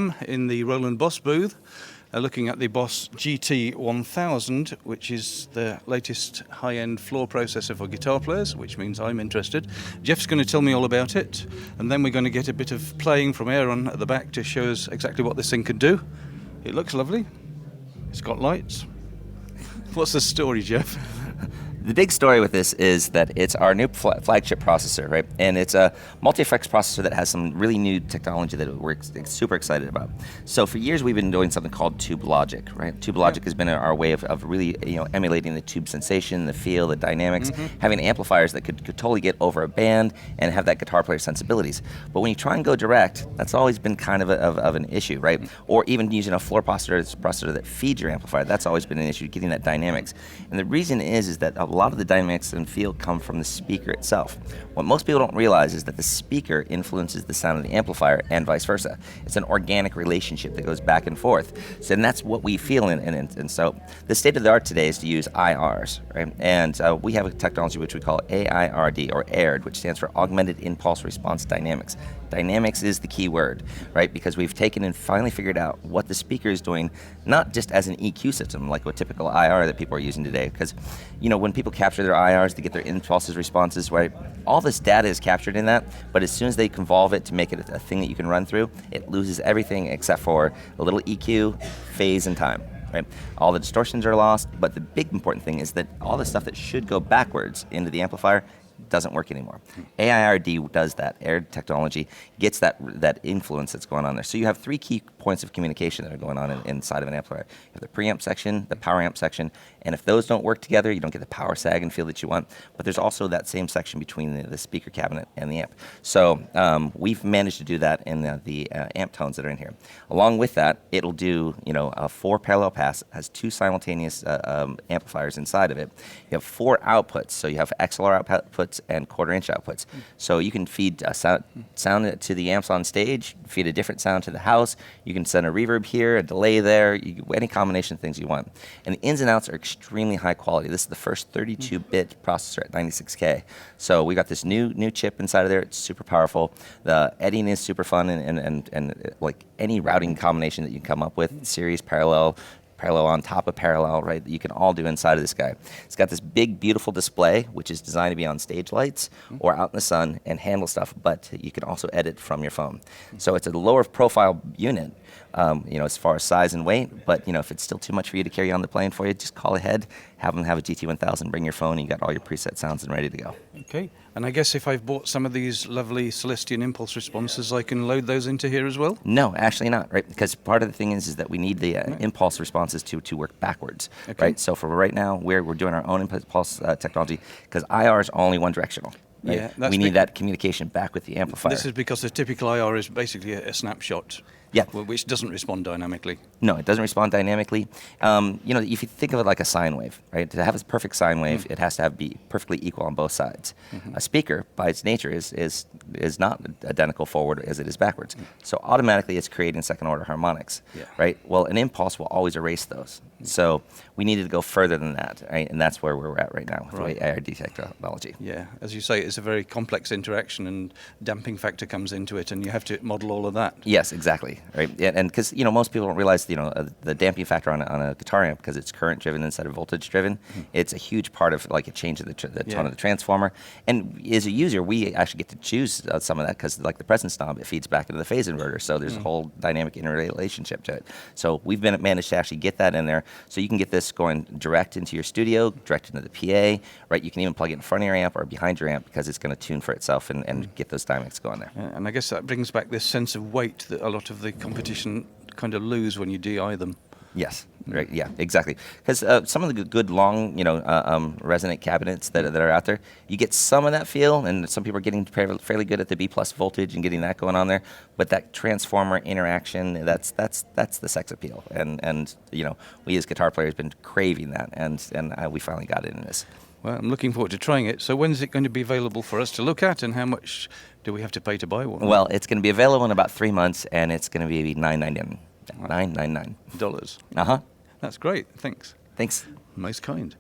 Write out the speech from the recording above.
NAMM in the Roland Boss booth, looking at the Boss GT1000, which is the latest high-end floor processor for guitar players, which means I'm interested. Jeff's going to tell me all about it, and then we're going to get a bit of playing from Aaron at the back to show us exactly what this thing can do. It looks lovely. It's got lights. What's the story, Jeff? The big story with this is that it's our new flagship processor, right? And it's a multi-effects processor that has some really new technology that we're super excited about. So for years we've been doing something called tube logic, right? Tube logic has been our way of really emulating the tube sensation, the feel, the dynamics, having amplifiers that could totally get over a band and have that guitar player sensibilities. But when you try and go direct, that's always been kind of an issue, right? Or even using a floor processor that feeds your amplifier, that's always been an issue, getting that dynamics. And the reason is that a lot of the dynamics and feel come from the speaker itself. What most people don't realize is that the speaker influences the sound of the amplifier and vice versa. It's an organic relationship that goes back and forth. So, and that's what we feel and so the state of the art today is to use IRs, right? And we have a technology which we call AIRD, or AIRD, which stands for Augmented Impulse Response Dynamics. Dynamics is the key word, right? Because we've taken and finally figured out what the speaker is doing, not just as an EQ system, like a typical IR that people are using today. Because, when people capture their IRs to get their impulses responses, right? All this data is captured in that, but as soon as they convolve it to make it a thing that you can run through, it loses everything except for a little EQ, phase, and time. Right? All the distortions are lost, but the big important thing is that all the stuff that should go backwards into the amplifier doesn't work anymore. AIRD does that. AIRD technology gets that influence that's going on there. So you have three key points of communication that are going on inside of an amplifier. You have the preamp section, the power amp section, and if those don't work together, you don't get the power sag and feel that you want. But there's also that same section between the speaker cabinet and the amp. So we've managed to do that in the amp tones that are in here. Along with that, it'll do a 4 parallel pass, has 2 simultaneous amplifiers inside of it. You have 4 outputs, so you have XLR outputs and quarter-inch outputs. So you can feed sound to the amps on stage, feed a different sound to the house. You can send a reverb here, a delay there, any combination of things you want. And the ins and outs are extremely high quality. This is the first 32-bit processor at 96K. So we got this new chip inside of there. It's super powerful. The editing is super fun and like any routing combination that you can come up with, series, parallel on top of parallel, right, that you can all do inside of this guy. It's got this big, beautiful display, which is designed to be on stage lights or out in the sun and handle stuff, but you can also edit from your phone. So it's a lower profile unit, as far as size and weight, but if it's still too much for you to carry on the plane for you, just call ahead, have them have a GT1000, bring your phone, and you got all your preset sounds and ready to go. Okay, and I guess if I've bought some of these lovely Celestion impulse responses, I can load those into here as well? No, actually not, right? Because part of the thing is that we need the impulse responses to work backwards, right? So for right now, we're doing our own impulse technology because IR is only one directional. Right? Yeah, we need that communication back with the amplifier. This is because the typical IR is basically a snapshot. Yeah. Which doesn't respond dynamically. No, it doesn't respond dynamically. If you think of it like a sine wave, right? To have a perfect sine wave, it has to be perfectly equal on both sides. A speaker, by its nature, is not identical forward as it is backwards. So automatically, it's creating second-order harmonics, right? Well, an impulse will always erase those. So we needed to go further than that, right? And that's where we're at right now with the AIRD technology. Yeah, as you say, it's a very complex interaction, and damping factor comes into it, and you have to model all of that. Yes, exactly. Right, yeah, and because most people don't realize the damping factor on a guitar amp, because it's current driven instead of voltage driven, it's a huge part of like a change of the tone of the transformer. And as a user, we actually get to choose some of that because like the presence knob, it feeds back into the phase inverter, so there's a whole dynamic interrelationship to it. So we've managed to actually get that in there, so you can get this going direct into your studio, direct into the PA, right? You can even plug it in front of your amp or behind your amp because it's going to tune for itself and get those dynamics going there. And I guess that brings back this sense of weight that a lot of the competition kind of lose when you DI them. Yes, right. Yeah, exactly. Because some of the good long, resonant cabinets that are out there, you get some of that feel, and some people are getting fairly good at the B+ voltage and getting that going on there. But that transformer interaction, that's the sex appeal, and we as guitar players have been craving that, and we finally got it in this. Well, I'm looking forward to trying it. So when is it going to be available for us to look at, and how much do we have to pay to buy one? Well, it's going to be available in about 3 months, and it's going to be $999. $999. Uh-huh. That's great. Thanks. Thanks. Most kind.